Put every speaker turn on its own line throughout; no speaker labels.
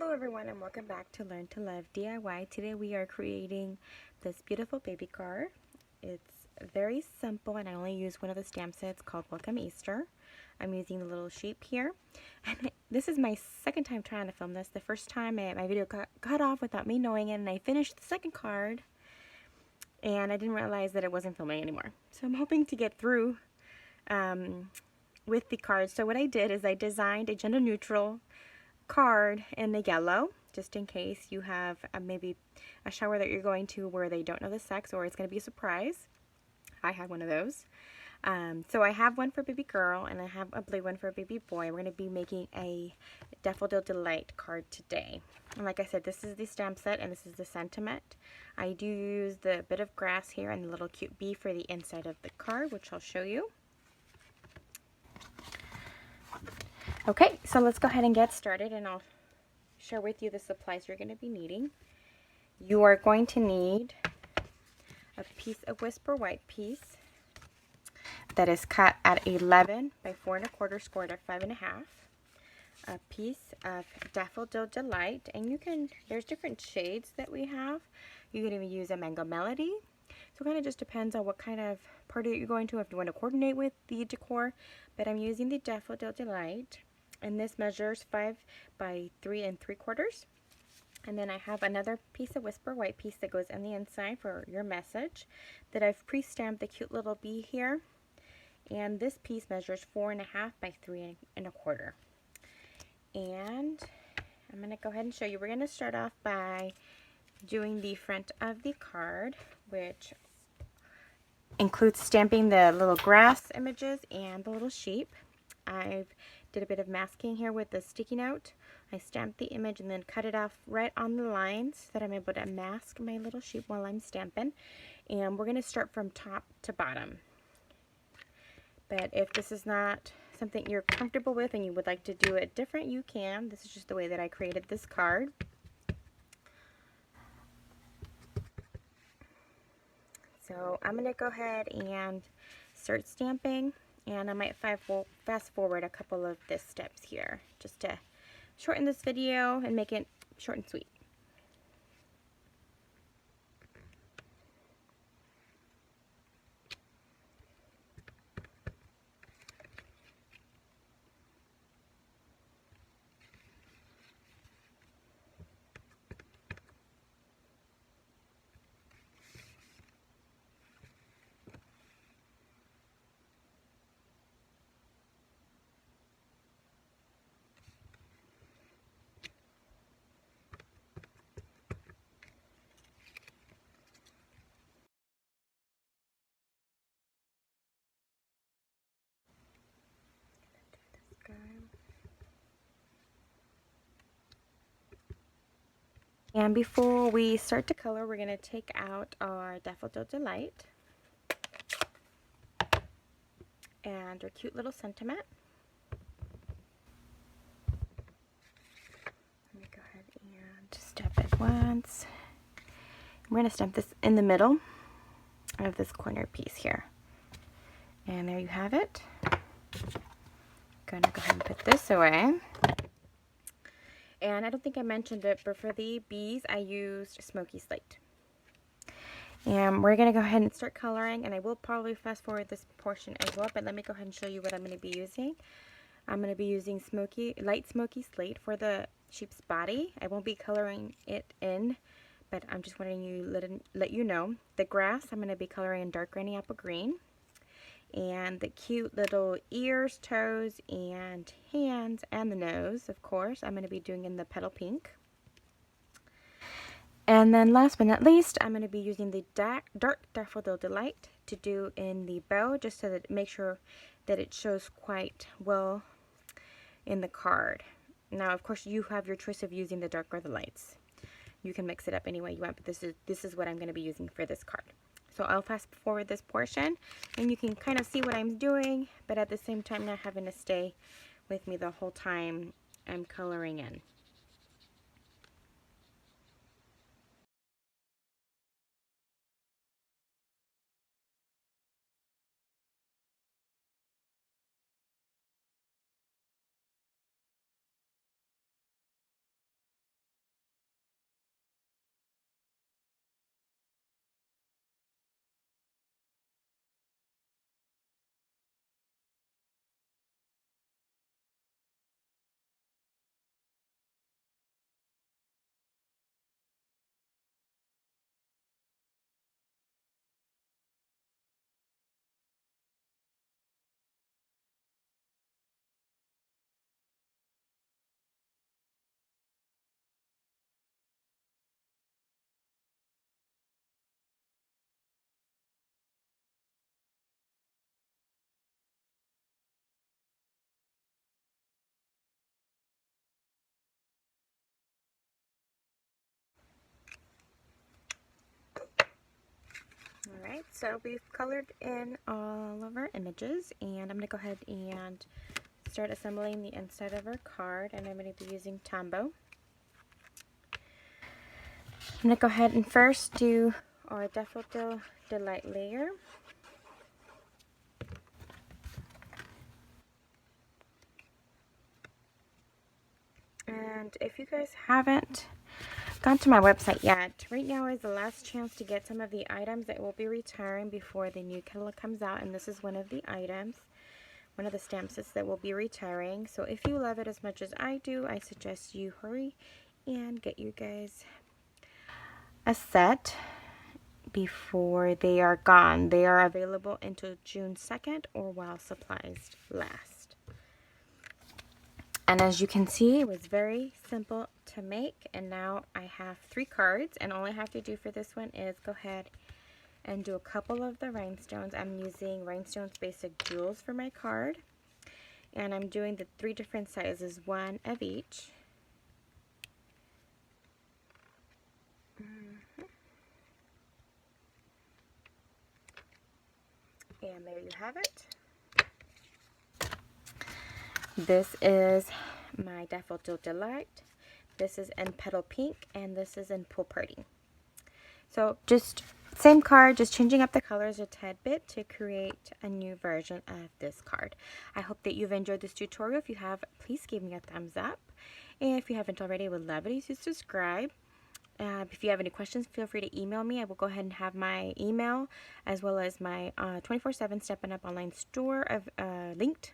Hello everyone and welcome back to Learn to Love DIY. Today we are creating this beautiful baby card. It's very simple and I only use one of the stamp sets called Welcome Easter. I'm using the little sheep here. And this is my second time trying to film this. The first time my video got cut off without me knowing it, and I finished the second card and I didn't realize that it wasn't filming anymore. So I'm hoping to get through with the cards. So what I did is I designed a gender neutral card in the yellow, just in case you have maybe a shower that you're going to where they don't know the sex or it's going to be a surprise. I have one of those. So I have one for baby girl and I have a blue one for baby boy. We're going to be making a Daffodil Delight card today. And like I said, this is the stamp set and this is the sentiment. I do use the bit of grass here and the little cute bee for the inside of the card, which I'll show you. Okay, so let's go ahead and get started and I'll share with you the supplies you're going to be needing. You are going to need a piece of Whisper White piece that is cut at 11 by 4 1/4, scored at 5 1/2. A piece of Daffodil Delight, and there's different shades that we have. You can even use a Mango Melody. So it kind of just depends on what kind of party you're going to, if you want to coordinate with the decor. But I'm using the Daffodil Delight, and this measures 5 by 3 3/4. And then I have another piece of Whisper White piece that goes on the inside for your message that I've pre-stamped the cute little bee here. And this piece measures 4 1/2 by 3 1/4. And I'm going to go ahead and show you. We're going to start off by doing the front of the card, which includes stamping the little grass images and the little sheep. I've did a bit of masking here with the sticky note. I stamped the image and then cut it off right on the lines so that I'm able to mask my little sheep while I'm stamping. And we're going to start from top to bottom. But if this is not something you're comfortable with and you would like to do it different, you can. This is just the way that I created this card. So I'm going to go ahead and start stamping, and I might fast forward a couple of the steps here just to shorten this video and make it short and sweet. And before we start to color, we're going to take out our Daffodil Delight and our cute little sentiment. Let me go ahead and stamp it once. We're going to stamp this in the middle of this corner piece here. And there you have it. Gonna go ahead and put this away. And I don't think I mentioned it, but for the bees, I used Smoky Slate. And we're going to go ahead and start coloring, and I will probably fast forward this portion as well, but let me go ahead and show you what I'm going to be using. I'm going to be using light Smoky Slate for the sheep's body. I won't be coloring it in, but I'm just wanting to let you know. The grass, I'm going to be coloring in dark granny apple green. And the cute little ears, toes, and hands, and the nose, of course, I'm going to be doing in the petal pink. And then last but not least, I'm going to be using the dark Daffodil Delight to do in the bow, just so that make sure that it shows quite well in the card. Now, of course, you have your choice of using the dark or the lights. You can mix it up any way you want, but this is what I'm going to be using for this card. So I'll fast forward this portion and you can kind of see what I'm doing, but at the same time not having to stay with me the whole time I'm coloring in. so we've colored in all of our images, and I'm going to go ahead and start assembling the inside of our card, and I'm going to be using Tombow. I'm going to go ahead and first do our Daffodil Delight layer. And if you guys haven't gone to my website yet, right now is the last chance to get some of the items that will be retiring before the new catalog comes out, and this is one of the items, one of the stamp sets that will be retiring. So if you love it as much as I do, I suggest you hurry and get you guys a set before they are gone. They are available until June 2nd or while supplies last. And as you can see, it was very simple to make, and now I have 3 cards, and all I have to do for this one is go ahead and do a couple of the rhinestones. I'm using Rhinestones Basic Jewels for my card, and I'm doing the 3 different sizes, 1 of each. And there you have it. This is my Daffodil Delight. This is in Petal Pink, and this is in Pool Party. So just same card, just changing up the colors a tad bit to create a new version of this card. I hope that you've enjoyed this tutorial. If you have, please give me a thumbs up. And if you haven't already, I would love it if you subscribe. If you have any questions, feel free to email me. I will go ahead and have my email as well as my 24/7 Steppin' Up online store of linked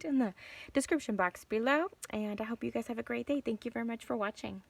in the description box below. And I hope you guys have a great day. Thank you very much for watching.